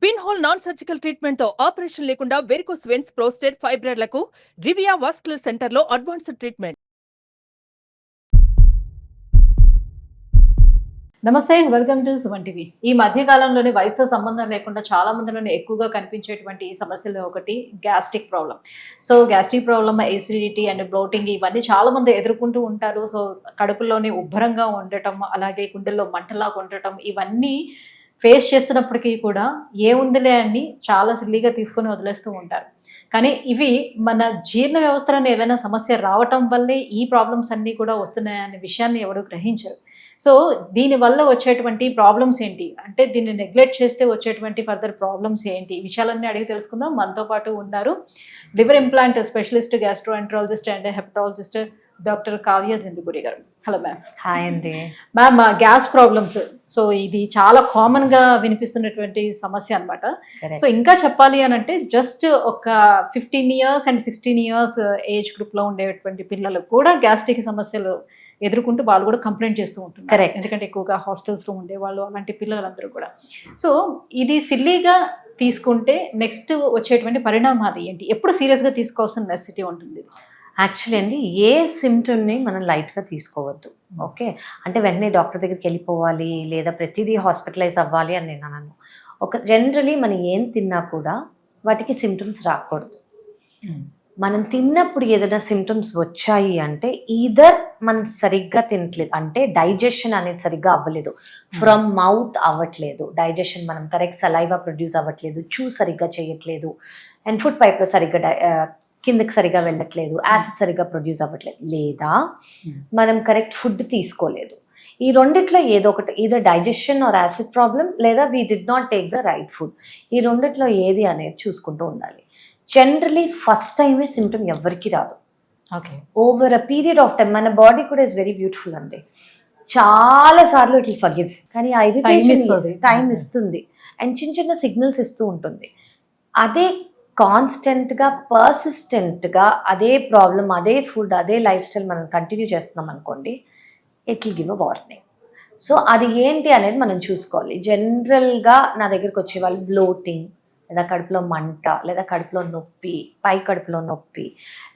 Pin hole non surgical treatment తో operation లేకుండా varicose veins, prostate, ఫైబ్రాయిడ్లకు రివియా వాస్కులర్ సెంటర్ లో అడ్వాన్స్డ్ ట్రీట్మెంట్. నమస్తే, వెల్కమ్ టు సుమన్ టీవీ. ఈ మధ్య కాలంలోనే వయసుతో సంబంధం లేకుండా చాలా మందిలోనే ఎక్కువగా కనిపించేటువంటి ఈ సమస్యలు ఒకటి gastric problem. So gastric problem, acidity and bloating ఇవన్నీ చాలా మంది ఎదుర్కొంటూ ఉంటారు. సో కడుపులోనే ఉబ్బరంగా ఉండటం, అలాగే గుండెల్లో మంటలాగా ఉండటం, ఇవన్నీ ఫేస్ చేస్తున్నప్పటికీ కూడా ఏముందిలే అని చాలా సిల్లీగా తీసుకొని వదిలేస్తూ ఉంటారు. కానీ ఇవి మన జీర్ణ వ్యవస్థలను ఏవైనా సమస్య రావటం వల్లే ఈ ప్రాబ్లమ్స్ అన్నీ కూడా వస్తున్నాయనే విషయాన్ని ఎవరు గ్రహించరు. సో దీనివల్ల వచ్చేటువంటి ప్రాబ్లమ్స్ ఏంటి, అంటే దీన్ని నెగ్లెక్ట్ చేస్తే వచ్చేటువంటి ఫర్దర్ ప్రాబ్లమ్స్ ఏంటి, ఈ విషయాలన్నీ అడిగి తెలుసుకుందాం. మనతో పాటు ఉన్నారు liver implant specialist, gastroenterologist and hepatologist doctor Kavya Dindiguri గారు. Hello ma'am. హాయ్ అండి. మ్యామ్, గ్యాస్ ప్రాబ్లమ్స్, సో ఇది చాలా కామన్ గా వినిపిస్తున్నటువంటి సమస్య అనమాట. సో ఇంకా చెప్పాలి అని అంటే జస్ట్ ఒక 15 years and 16 years age group లో ఉండేటువంటి పిల్లలు కూడా గ్యాస్ట్రిక్ సమస్యలు ఎదుర్కొంటూ వాళ్ళు కూడా కంప్లైంట్ చేస్తూ ఉంటున్నారు. కరెక్ట్. ఎందుకంటే ఎక్కువగా హాస్టల్స్లో ఉండేవాళ్ళు, అలాంటి పిల్లలందరూ కూడా. సో ఇది సిల్లీగా తీసుకుంటే నెక్స్ట్ వచ్చేటువంటి పరిణామాలు ఏంటి, ఎప్పుడు సీరియస్గా తీసుకోవాల్సిన నెసెసిటీ ఉంటుంది? యాక్చువల్లీ అండి, ఏ సిమ్టమ్ని మనం లైట్గా తీసుకోవద్దు. ఓకే, అంటే వెంటనే డాక్టర్ దగ్గరికి వెళ్ళిపోవాలి లేదా ప్రతిదీ హాస్పిటలైజ్ అవ్వాలి అని నేను అన్నాను. జనరలీ మనం ఏం తిన్నా కూడా వాటికి సిమ్టమ్స్ రాకూడదు. మనం తిన్నప్పుడు ఏదైనా సిమ్టమ్స్ వచ్చాయి అంటే ఈదర్ మనం సరిగ్గా తినట్లేదు, అంటే డైజెషన్ అనేది సరిగ్గా అవ్వలేదు, ఫ్రమ్ మౌత్ అవ్వట్లేదు, డైజెషన్ మనం కరెక్ట్ సలైవా ప్రొడ్యూస్ అవ్వట్లేదు, చూ సరిగ్గా చేయట్లేదు, అండ్ ఫుడ్ పైప్లో సరిగ్గా కిందకి సరిగ్గా వెళ్ళట్లేదు, యాసిడ్ సరిగ్గా ప్రొడ్యూస్ అవ్వట్లేదు, లేదా మనం కరెక్ట్ ఫుడ్ తీసుకోలేదు. ఈ రెండిట్లో ఏదో ఒకటి, either digestion or acid problem, లేదా we did not take the right food. ఈ రెండిట్లో ఏది అనేది చూసుకుంటూ ఉండాలి. జనరలీ ఫస్ట్ టైమే సిమ్టమ్ ఎవరికి రాదు. Okay, over a period of time మన బాడీ కూడా ఇస్ వెరీ బ్యూటిఫుల్ అండి. చాలా సార్లు ఇట్ విల్ ఫర్గివ్, కానీ ఆ ఇరిటేషన్ టైం ఇస్తుంది అండ్ చిన్న చిన్న సిగ్నల్స్ ఇస్తూ ఉంటుంది. అదే కాన్స్టెంట్గా పర్సిస్టెంట్గా అదే ప్రాబ్లం, అదే ఫుడ్, అదే లైఫ్ స్టైల్ మనం కంటిన్యూ చేస్తున్నాం అనుకోండి, it will give a warning. So అది ఏంటి అనేది మనం చూసుకోవాలి. జనరల్గా నా దగ్గరికి వచ్చే వాళ్ళు బ్లోటింగ్, లేదా కడుపులో మంట, లేదా కడుపులో నొప్పి, పై కడుపులో నొప్పి,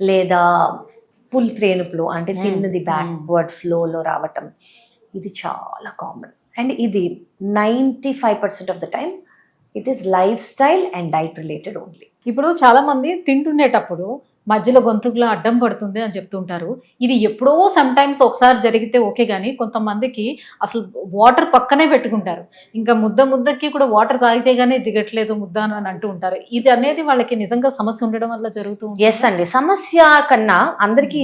లేదా త్రేనుపులు, అంటే తిన్నది బ్యాక్వర్డ్ ఫ్లోలో రావటం, ఇది చాలా కామన్. అండ్ ఇది 95% of the time it is life style and diet related only. ఇప్పుడు చాలా మంది తింటుండేటప్పుడు మధ్యలో గొంతుకులో అడ్డం పడుతుంది అని చెప్తుంటారు. ఇది ఎప్పుడో సమ్ టైమ్స్ ఒకసారి జరిగితే ఓకే, కానీ కొంతమందికి అసలు వాటర్ పక్కనే పెట్టుకుంటారు, ఇంకా ముద్దకి కూడా వాటర్ తాగితే గానీ దిగట్లేదు ముద్ద అని అంటూ ఉంటారు. ఇది అనేది వాళ్ళకి నిజంగా సమస్య ఉండడం వల్ల జరుగుతుంది? ఎస్ అండి, సమస్య కన్నా అందరికీ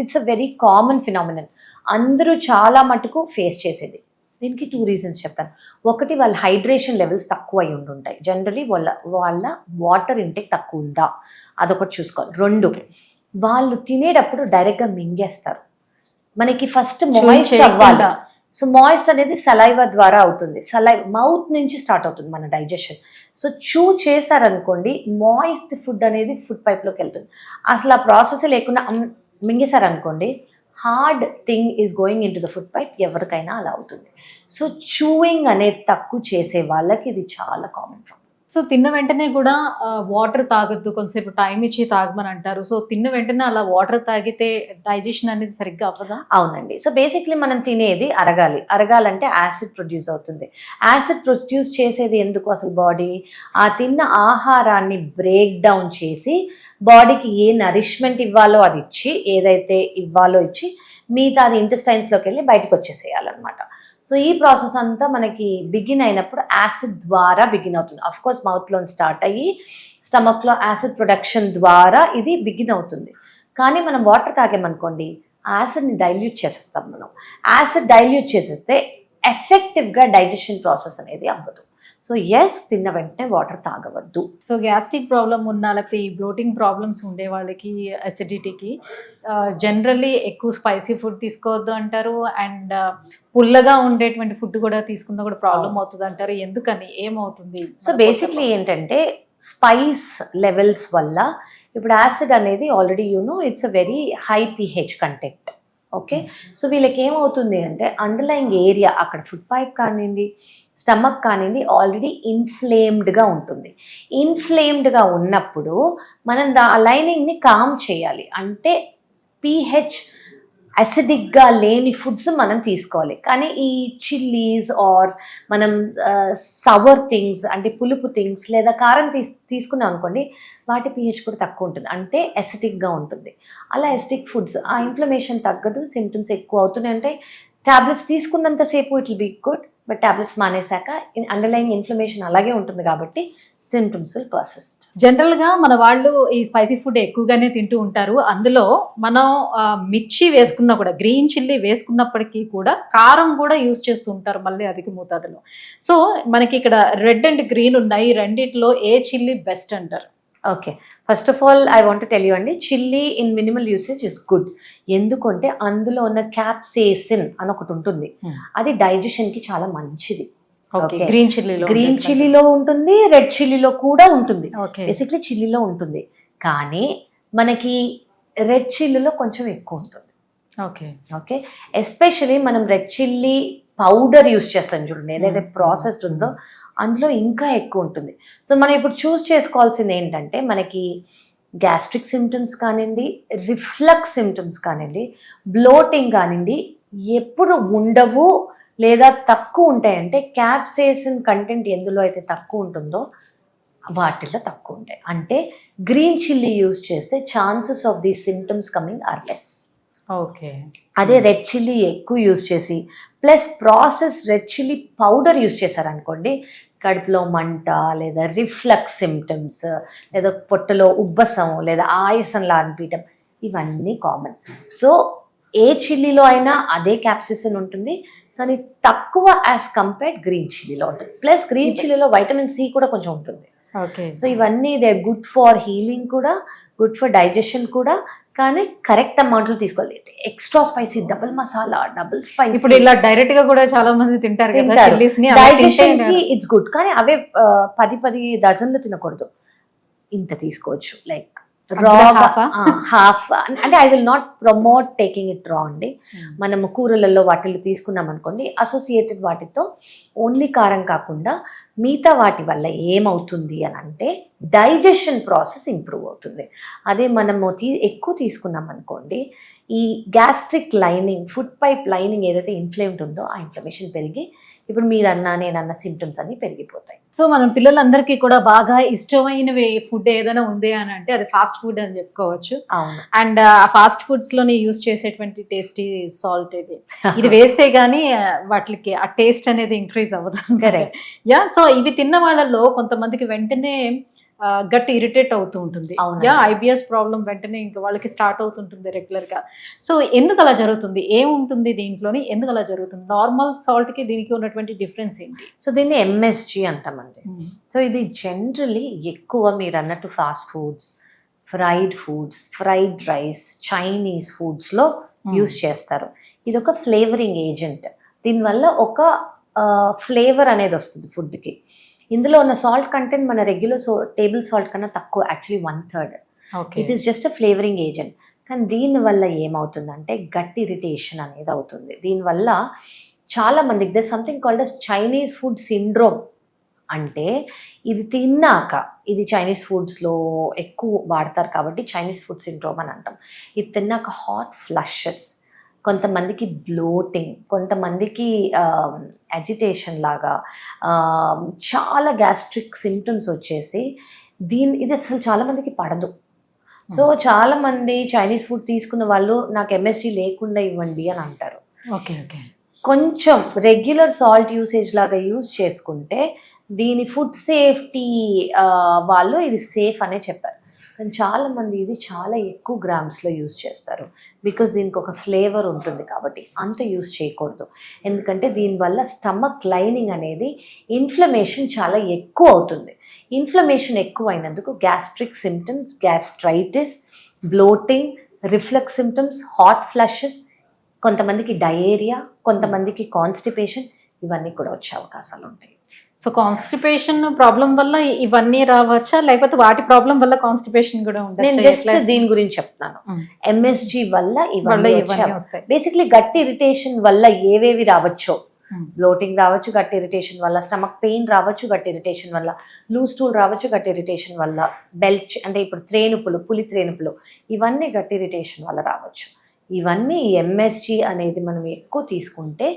it's a very common phenomenon. అందరూ చాలా మటుకు ఫేస్ చేసేది. దీనికి 2 reasons చెప్తాను. ఒకటి, వాళ్ళ హైడ్రేషన్ లెవెల్స్ తక్కువ అయి ఉంటుంటాయి. జనరలీ వాళ్ళ వాటర్ ఇంటేక్ తక్కువ ఉందా, అదొకటి చూసుకోవాలి. 2, వాళ్ళు తినేటప్పుడు డైరెక్ట్గా మింగేస్తారు. మనకి ఫస్ట్ మాయిస్ట్ అవ్వాలి. సో మాయిస్ట్ అనేది సలైవా ద్వారా అవుతుంది, మౌత్ నుంచి స్టార్ట్ అవుతుంది మన డైజెషన్. సో చూ చేశారనుకోండి, మాయిస్ట్ ఫుడ్ అనేది ఫుడ్ పైప్లోకి వెళ్తుంది. అసలు ఆ ప్రాసెస్ లేకుండా మింగేశారనుకోండి, hard thing is going in to the food pipe. ఎవరికైనా అలా అవుతుంది. సో చూయింగ్ అనేది తక్కువ చేసే వాళ్ళకి ఇది చాలా కామన్ ప్రాబ్లం. సో తిన్న వెంటనే కూడా వాటర్ తాగొద్దు, కొంతసేపు టైం ఇచ్చి తాగమని అంటారు. సో తిన్న వెంటనే అలా వాటర్ తాగితే డైజెషన్ అనేది సరిగ్గా అవ్వదా? అవునండి. సో బేసిక్లీ మనం తినేది అరగాలంటే యాసిడ్ ప్రొడ్యూస్ అవుతుంది. యాసిడ్ ప్రొడ్యూస్ చేసేది ఎందుకు అసలు? బాడీ ఆ తిన్న ఆహారాన్ని బ్రేక్ డౌన్ చేసి బాడీకి ఏ నరిష్మెంట్ ఇవ్వాలో అది ఇచ్చి, ఏదైతే ఇవ్వాలో ఇచ్చి, మిగతా అది ఇంటెస్టైన్స్లోకి వెళ్ళి బయటకు వచ్చేసేయాలన్నమాట. సో ఈ ప్రాసెస్ అంతా మనకి బిగిన్ అయినప్పుడు యాసిడ్ ద్వారా బిగిన్ అవుతుంది. అఫ్ కోర్స్ మౌత్లో స్టార్ట్ అయ్యి స్టమక్లో యాసిడ్ ప్రొడక్షన్ ద్వారా ఇది బిగిన్ అవుతుంది. కానీ మనం వాటర్ తాగామనుకోండి, యాసిడ్ని డైల్యూట్ చేసేస్తాం. మనం యాసిడ్ డైల్యూట్ చేసేస్తే ఎఫెక్టివ్గా డైజెషన్ ప్రాసెస్ అనేది అవ్వదు. సో ఎస్, తిన్న వెంటనే వాటర్ తాగవద్దు. సో గ్యాస్ట్రిక్ ప్రాబ్లం ఉన్న, లేకపోతే ఈ బ్లోటింగ్ ప్రాబ్లమ్స్ ఉండే వాళ్ళకి, అసిడిటీకి జనరల్లీ ఎక్కువ స్పైసీ ఫుడ్ తీసుకోవద్దు అంటారు. అండ్ పుల్లగా ఉండేటువంటి ఫుడ్ కూడా తీసుకున్నా కూడా ప్రాబ్లం అవుతుంది అంటారు. ఎందుకని, ఏమవుతుంది? సో బేసిక్లీ ఏంటంటే స్పైస్ లెవెల్స్ వల్ల ఇప్పుడు యాసిడ్ అనేది already it's a very high pH content. Okay, so వీళ్ళకి ఏమవుతుంది అంటే అండర్లైంగ్ ఏరియా అక్కడ ఫుడ్ పైప్ కానివ్వండి, స్టమక్ కానివ్వండి ఆల్రెడీ ఇన్ఫ్లేమ్డ్గా ఉంటుంది. ఇన్ఫ్లేమ్డ్గా ఉన్నప్పుడు మనం ఆ లైనింగ్ని కామ్ చేయాలి. అంటే pH అసిడిక్గా లేని ఫుడ్స్ మనం తీసుకోవాలి. కానీ ఈ చిల్లీస్ ఆర్ మనం సవర్ థింగ్స్ అంటే పులుపు థింగ్స్ లేదా కారం తీసుకున్నాం అనుకోండి, వాటి pH కూడా తక్కువ ఉంటుంది, అంటే అసిడిక్గా ఉంటుంది. అలా అసిడిక్ ఫుడ్స్ ఆ ఇన్ఫ్లమేషన్ తగ్గదు, సిమ్టమ్స్ ఎక్కువ అవుతున్నాయి. అంటే టాబ్లెట్స్ తీసుకున్నంతసేపు it will be good, but tablets మానేశాక అండర్లైయింగ్ ఇన్ఫ్లమేషన్ అలాగే ఉంటుంది కాబట్టి సిమ్టమ్స్ విల్ పర్సిస్ట్. జనరల్ గా మన వాళ్ళు ఈ స్పైసీ ఫుడ్ ఎక్కువగానే తింటూ ఉంటారు. అందులో మనం మిర్చి వేసుకున్నా కూడా, గ్రీన్ చిల్లీ వేసుకున్నప్పటికీ కూడా కారం కూడా యూజ్ చేస్తూ ఉంటారు మళ్ళీ అధిక మోతాదులో. సో మనకి ఇక్కడ రెడ్ అండ్ గ్రీన్ ఉన్నాయి, రెండిట్లో ఏ చిల్లీ బెస్ట్ అంటారు? Okay, first of all I want tell you అండి, chilli in minimal usage is good. ఎందుకంటే అందులో ఉన్న క్యాప్సేసిన్ అని ఒకటి ఉంటుంది, అది డైజెషన్కి చాలా మంచిది. గ్రీన్ చిల్లీలో ఉంటుంది, రెడ్ చిల్లీలో కూడా ఉంటుంది, బేసిక్లీ చిల్లీలో ఉంటుంది. కానీ మనకి రెడ్ చిల్లీలో కొంచెం ఎక్కువ ఉంటుంది. ఓకే, ఎస్పెషలీ మనం రెడ్ చిల్లీ పౌడర్ యూస్ చేస్తాం చూడండి, ఏదైతే ప్రాసెస్డ్ ఉందో అందులో ఇంకా ఎక్కువ ఉంటుంది. సో మనం ఇప్పుడు చూస్ చేసుకోవాల్సింది ఏంటంటే, మనకి గ్యాస్ట్రిక్ సిమ్టమ్స్ కానివ్వండి, రిఫ్లక్స్ సిమ్టమ్స్ కానివ్వండి, బ్లోటింగ్ కానివ్వండి ఎప్పుడు ఉండవు లేదా తక్కువ ఉంటాయంటే క్యాప్సేసిన్ కంటెంట్ ఎందులో అయితే తక్కువ ఉంటుందో వాటిల్లో తక్కువ ఉంటాయి. అంటే గ్రీన్ చిల్లీ యూస్ చేస్తే chances of the symptoms coming are less. Okay, అదే రెడ్ చిల్లీ ఎక్కువ యూస్ చేసి plus process red chilli powder use చేశారనుకోండి, కడుపులో మంట లేదా రిఫ్లక్స్ సిమ్టమ్స్ లేదా పొట్టలో ఉబ్బసం లేదా ఆయాసంలా అనిపించడం ఇవన్నీ కామన్. సో ఏ చిల్లీలో అయినా అదే క్యాప్సిసిన్ ఉంటుంది, కానీ తక్కువ యాజ్ కంపేర్డ్ గ్రీన్ చిల్లీలో ఉంటుంది. ప్లస్ గ్రీన్ చిల్లీలో వైటమిన్ సి కూడా కొంచెం ఉంటుంది. సో ఇవన్నీ దే గుడ్ ఫర్ హీలింగ్ కూడా, గుడ్ ఫర్ డైజెషన్ కూడా, కానీ కరెక్ట్ అమౌంట్లో తీసుకోవాలి. Extra spicy, double masala, double spicy ఇప్పుడు ఇలా డైరెక్ట్ గా కూడా చాలా మంది తింటారు. డైజెషన్ కి ఇట్స్ గుడ్, కానీ అవే 10 డజన్లు తినకూడదు. ఇంత తీసుకోవచ్చు, లైక్ హాఫ్. అంటే I will not promote taking it రా అండి. మనము కూరలలో వాటిల్లో తీసుకున్నాం అనుకోండి, అసోసియేటెడ్ వాటితో ఓన్లీ కారం కాకుండా మిగతా వాటి వల్ల ఏమవుతుంది అని అంటే డైజెషన్ ప్రాసెస్ ఇంప్రూవ్ అవుతుంది. అదే మనము ఎక్కువ తీసుకున్నాం అనుకోండి, ఈ gastric lining, food pipe lining ఏదైతే ఇన్ఫ్లేమ్డ్ ఉందో ఆ ఇన్ఫ్లమేషన్ పెరిగి ఇప్పుడు మీరన్నా నేనన్న సిమ్టమ్స్ అన్ని పెరిగిపోతాయి. సో మనం పిల్లలందరికీ కూడా బాగా ఇష్టమైనవి ఫుడ్ ఏదైనా ఉంది అని అంటే అది ఫాస్ట్ ఫుడ్ అని చెప్పుకోవచ్చు. అండ్ ఆ ఫాస్ట్ ఫుడ్స్ లోని యూజ్ చేసేటువంటి టేస్టీ సాల్ట్ ఇది వేస్తే గానీ వాటికి ఆ టేస్ట్ అనేది ఇంక్రీజ్ అవ్వదు. కరెక్ట్. యా, సో ఇవి తిన్న వాళ్ళలో కొంతమందికి వెంటనే గట్ ఇరిటేట్ అవుతూ ఉంటుంది. ఐబిఎస్ ప్రాబ్లం వెంటనే ఇంకా వాళ్ళకి స్టార్ట్ అవుతుంటుంది రెగ్యులర్ గా. సో ఎందుకు అలా జరుగుతుంది, ఏముంటుంది దీంట్లోని, ఎందుకు అలా జరుగుతుంది? నార్మల్ సాల్ట్ కి దీనికి ఉన్నటువంటి డిఫరెన్స్ ఏంటి? సో దీన్ని ఎంఎస్జి అంటామండి. సో ఇది జనరలీ ఎక్కువ మీరు అన్నట్టు fast foods, fried foods, fried rice, Chinese ఫుడ్స్లో యూస్ చేస్తారు. ఇది ఒక ఫ్లేవరింగ్ ఏజెంట్. దీనివల్ల ఒక ఫ్లేవర్ అనేది వస్తుంది ఫుడ్కి. ఇందులో ఉన్న సాల్ట్ కంటెంట్ మన రెగ్యులర్ టేబుల్ సాల్ట్ కన్నా తక్కువ, actually 1/3. It is just a flavouring agent. కానీ దీనివల్ల ఏమవుతుందంటే గట్ ఇరిటేషన్ అనేది అవుతుంది. దీనివల్ల చాలా మందికి they something called as Chinese food syndrome. అంటే ఇది తిన్నాక, ఇది చైనీస్ ఫుడ్స్లో ఎక్కువ వాడతారు కాబట్టి చైనీస్ ఫుడ్ సిండ్రోమ్ అని అంటాం. ఇది తిన్నాక హాట్ ఫ్లషెస్, కొంతమందికి బ్లోటింగ్, కొంతమందికి అజిటేషన్ లాగా, చాలా గ్యాస్ట్రిక్ సిమ్టమ్స్ వచ్చేసి ఇది అసలు చాలామందికి పడదు. సో చాలామంది చైనీస్ ఫుడ్ తీసుకున్న వాళ్ళు నాకు ఎంఎస్జి లేకుండా ఇవ్వండి అని అంటారు. కొంచెం రెగ్యులర్ సాల్ట్ యూసేజ్ లాగా యూజ్ చేసుకుంటే దీని ఫుడ్ సేఫ్టీ వాళ్ళు ఇది సేఫ్ అనే చెప్పారు. కానీ చాలామంది ఇది చాలా ఎక్కువ గ్రామ్స్లో యూస్ చేస్తారు, బికాస్ దీనికి ఒక ఫ్లేవర్ ఉంటుంది కాబట్టి. అంత యూస్ చేయకూడదు, ఎందుకంటే దీనివల్ల స్టమక్ లైనింగ్ అనేది ఇన్ఫ్లమేషన్ చాలా ఎక్కువ అవుతుంది. ఇన్ఫ్లమేషన్ ఎక్కువ అయినందుకు gastric symptoms, gastritis, bloating, reflux symptoms, hot flushes, కొంతమందికి డయేరియా, కొంతమందికి కాన్స్టిపేషన్, ఇవన్నీ కూడా వచ్చే అవకాశాలు ఉంటాయి. సో కాన్స్టిపేషన్ ప్రాబ్లం వల్ల ఇవన్నీ రావచ్చా, లేకపోతే వాటి ప్రాబ్లం వల్ల కాన్స్టిపేషన్ కూడా నేను జస్ట్ దీని గురించి చెప్తున్నాను. MSG వల్ల ఇవన్నీ వస్తాయి. బేసిక్లీ గట్ ఇరిటేషన్ వల్ల ఏవేవి రావచ్చో, బ్లోటింగ్ రావచ్చు గట్ ఇరిటేషన్ వల్ల, స్టమక్ పెయిన్ రావచ్చు గట్ ఇరిటేషన్ వల్ల, లూజ్ స్టూల్ రావచ్చు గట్ ఇరిటేషన్ వల్ల, బెల్చ్ అంటే ఇప్పుడు త్రేనుపులు, పులి త్రేనుపులు, ఇవన్నీ గట్ ఇరిటేషన్ వల్ల రావచ్చు. ఇవన్నీ MSG అనేది మనం ఎక్కువ తీసుకుంటే,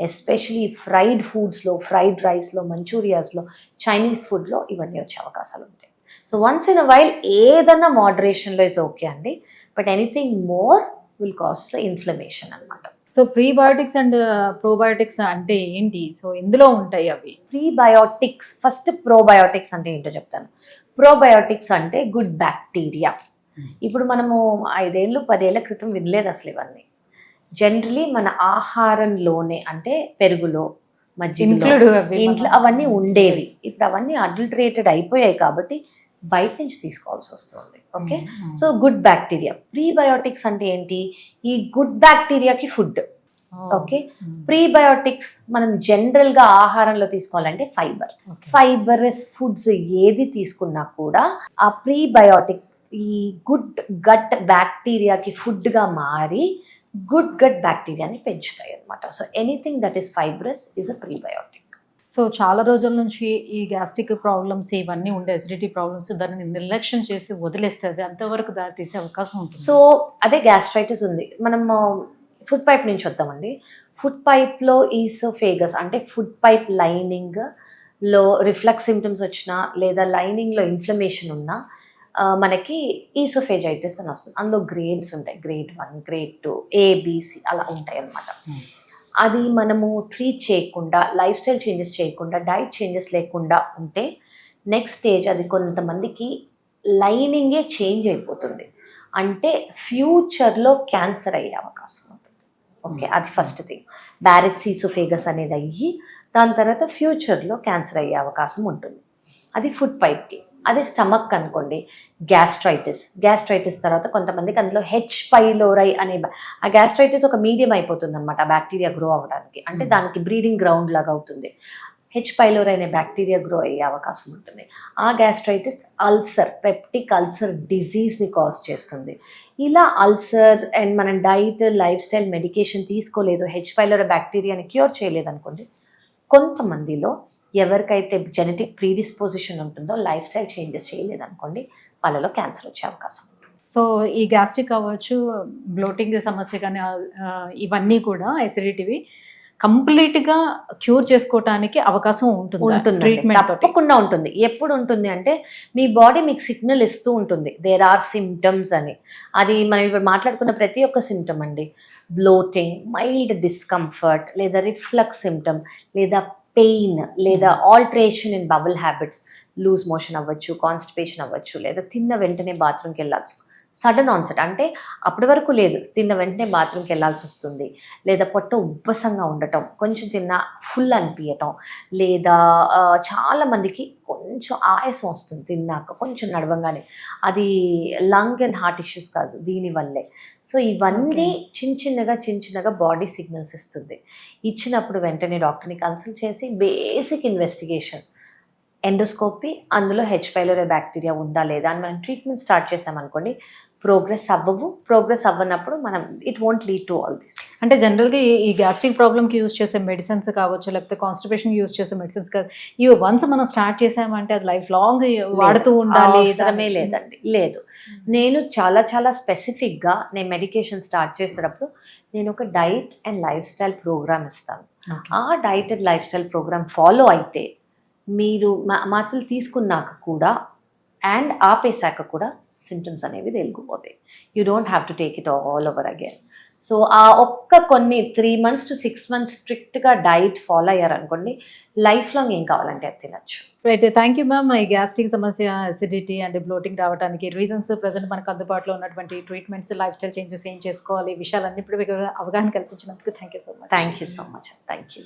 ఎస్పెషలీ ఫ్రైడ్ ఫుడ్స్లో, ఫ్రైడ్ రైస్లో, మంచూరియాస్లో, చైనీస్ ఫుడ్లో ఇవన్నీ వచ్చే అవకాశాలు ఉంటాయి. So once in a while ఏదన్నా మోడరేషన్లో ఇస్ ఓకే అండి, but anything more will cause the inflammation అనమాట. సో ప్రీబయోటిక్స్ అండ్ ప్రోబయోటిక్స్ అంటే ఏంటి? సో ఎందులో ఉంటాయి అవి? ప్రీబయోటిక్స్, ఫస్ట్ ప్రోబయోటిక్స్ అంటే ఏంటో చెప్తాను. ప్రోబయోటిక్స్ అంటే గుడ్ బ్యాక్టీరియా. ఇప్పుడు మనము 5 ఏళ్ళు 10 ఏళ్ల క్రితం వినలేదు అసలు ఇవన్నీ. జనరలీ మన ఆహారంలోనే, అంటే పెరుగులో, మజ్జిగలో, ఇంట్లో అవన్నీ ఉండేవి. ఇప్పుడు అవన్నీ అడల్టరేటెడ్ అయిపోయాయి కాబట్టి బయట నుంచి తీసుకోవాల్సి వస్తుంది. Okay, so good bacteria. Prebiotics అంటే ఏంటి? ఈ గుడ్ బ్యాక్టీరియాకి ఫుడ్. ఓకే, ప్రీబయోటిక్స్ మనం జనరల్గా ఆహారంలో తీసుకోవాలంటే ఫైబరస్ ఫుడ్స్ ఏది తీసుకున్నా కూడా ఆ ప్రీబయోటిక్ ఈ గుడ్ గట్ బ్యాక్టీరియాకి ఫుడ్గా మారి గుడ్ గట్ బ్యాక్టీరియాని పెంచుతాయి అన్నమాట. So anything that is fibrous is a prebiotic. So చాలా రోజుల నుంచి ఈ గ్యాస్ట్రిక్ ప్రాబ్లమ్స్ ఇవన్నీ ఉండే అసిడిటీ ప్రాబ్లమ్స్ దాన్ని నిర్లక్ష్యం చేసి వదిలేస్తే అది అంతవరకు దారి తీసే అవకాశం ఉంటుంది. సో అదే గ్యాస్ట్రైటిస్ ఉంది. మనం ఫుడ్ పైప్ నుంచి వద్దామండి. ఫుడ్ పైప్లో ఈసోఫేగస్ అంటే ఫుడ్ పైప్ లైనింగ్లో రిఫ్లక్స్ సిమ్టమ్స్ వచ్చినా, లేదా లైనింగ్లో ఇన్ఫ్లమేషన్ ఉన్నా మనకి ఈసోఫేజైటిస్ అని వస్తుంది. అందులో గ్రేడ్స్ ఉంటాయి, గ్రేడ్ 1, గ్రేడ్ 2, ABC అలా ఉంటాయి అన్నమాట. అది మనము ట్రీట్ చేయకుండా, లైఫ్ స్టైల్ చేంజెస్ చేయకుండా, డైట్ చేంజెస్ లేకుండా ఉంటే నెక్స్ట్ స్టేజ్ అది కొంతమందికి లైనింగే చేంజ్ అయిపోతుంది. అంటే ఫ్యూచర్లో క్యాన్సర్ అయ్యే అవకాశం ఉంటుంది. ఓకే, అది ఫస్ట్ థింగ్. బ్యారెట్స్ ఈసోఫేగస్ అనేది అయ్యి దాని తర్వాత ఫ్యూచర్లో క్యాన్సర్ అయ్యే అవకాశం ఉంటుంది. అది ఫుడ్ పైప్కి. అదే స్టమక్ అనుకోండి, గ్యాస్ట్రైటిస్ తర్వాత కొంతమందికి అందులో H. పైలోరై అనే ఆ గ్యాస్ట్రైటిస్ ఒక మీడియం అయిపోతుంది అనమాట బ్యాక్టీరియా గ్రో అవ్వడానికి. అంటే దానికి బ్రీడింగ్ గ్రౌండ్ లాగా అవుతుంది. H. పైలోరై అనే బ్యాక్టీరియా గ్రో అయ్యే అవకాశం ఉంటుంది. ఆ గ్యాస్ట్రైటిస్ అల్సర్, పెప్టిక్ అల్సర్ డిజీజ్ని కాజ్ చేస్తుంది. ఇలా అల్సర్ అండ్ మనం డైట్, లైఫ్ స్టైల్, మెడికేషన్ తీసుకోలేదు, H. పైలోరై బ్యాక్టీరియాని క్యూర్ చేయలేదు అనుకోండి, కొంతమందిలో ఎవరికైతే జెనెటిక్ ప్రీడిస్పోజిషన్ ఉంటుందో, లైఫ్ స్టైల్ చేంజెస్ చేయలేదనుకోండి, వాళ్ళలో క్యాన్సర్ వచ్చే అవకాశం ఉంటుంది. సో ఈ గ్యాస్ట్రిక్ అవ్వచ్చు, బ్లోటింగ్ సమస్య కానీ ఇవన్నీ కూడా ఎసిడిటీవి కంప్లీట్గా క్యూర్ చేసుకోవటానికి అవకాశం ఉంటుంది. ట్రీట్మెంట్ తప్పకుండా ఉంటుంది. ఎప్పుడు ఉంటుంది అంటే మీ బాడీ మీకు సిగ్నల్ ఇస్తూ ఉంటుంది, దేర్ ఆర్ సిమ్టమ్స్ అని. అది మనం ఇప్పుడు మాట్లాడుకున్న ప్రతి ఒక్క సిమ్టమ్ అండి, బ్లోటింగ్, మైల్డ్ డిస్కంఫర్ట్, లేదా రిఫ్లక్స్ సిమ్టమ్, లేదా పెయిన్, లేదా alteration in bowel habits, loose motion అవ్వచ్చు, కాన్స్టిపేషన్ అవ్వచ్చు, లేదా తిన్న వెంటనే బాత్రూమ్కి వెళ్ళాల్సి, సడన్ ఆన్సెట్ అంటే అప్పటి వరకు లేదు, తిన్న వెంటనే బాత్రూమ్కి వెళ్ళాల్సి వస్తుంది, లేదా పొట్ట ఉబ్బసంగా ఉండటం, కొంచెం తిన్నా ఫుల్ అనిపించటం, లేదా చాలామందికి కొంచెం ఆయాసం వస్తుంది తిన్నాక కొంచెం నడవంగానే, అది లంగ్ అండ్ హార్ట్ ఇష్యూస్ కాదు, దీనివల్లే. సో ఇవన్నీ చిన్నగా బాడీ సిగ్నల్స్ ఇస్తుంది. ఇచ్చినప్పుడు వెంటనే డాక్టర్ని కన్సల్ట్ చేసి బేసిక్ ఇన్వెస్టిగేషన్, ఎండోస్కోపీ, అందులో H. పైలోరై బ్యాక్టీరియా ఉందా లేదా అని మనం ట్రీట్మెంట్ స్టార్ట్ చేసామనుకోండి, ప్రోగ్రెస్ అవ్వనప్పుడు మనం it won't lead to all this. అంటే జనరల్గా ఈ గ్యాస్ట్రిక్ ప్రాబ్లమ్కి యూజ్ చేసే మెడిసిన్స్ కావచ్చు, లేకపోతే కాన్స్టిపేషన్ యూజ్ చేసే మెడిసిన్స్ కాదు, ఇవి వన్స్ మనం స్టార్ట్ చేసామంటే అది లైఫ్ లాంగ్ వాడుతూ ఉండాలి? అవసరమే లేదండి, లేదు. నేను చాలా స్పెసిఫిక్గా నేను మెడికేషన్ స్టార్ట్ చేసేటప్పుడు నేను ఒక diet and lifestyle programme ఇస్తాను. ఆ diet and lifestyle programme follow అయితే మీరు మాటలు తీసుకున్నాక కూడా అండ్ ఆపేశాక కూడా సిమ్టమ్స్ అనేవి తెలిగిపోతాయి. You don't have to take it all over again. So ఆ కొన్ని 3 months to 6 months స్ట్రిక్ట్గా డైట్ ఫాలో అయ్యారనుకోండి, లైఫ్ లాంగ్ ఏం కావాలంటే అది తినచ్చు. Right, thank you ma'am. ఈ గ్యాస్ట్రిక్ సమస్య, అసిడిటీ అండ్ బ్లోటింగ్ రావడానికి రీజన్స్, ప్రజెంట్ మనకు అందుబాటులో ఉన్నటువంటి ట్రీట్మెంట్స్, లైఫ్ స్టైల్ చేంజెస్ ఏం చేసుకోవాలి, ఈ విషయాలన్నింటిపై అవగాహన కల్పించినందుకు thank you so much. Thank you so much. Thank you.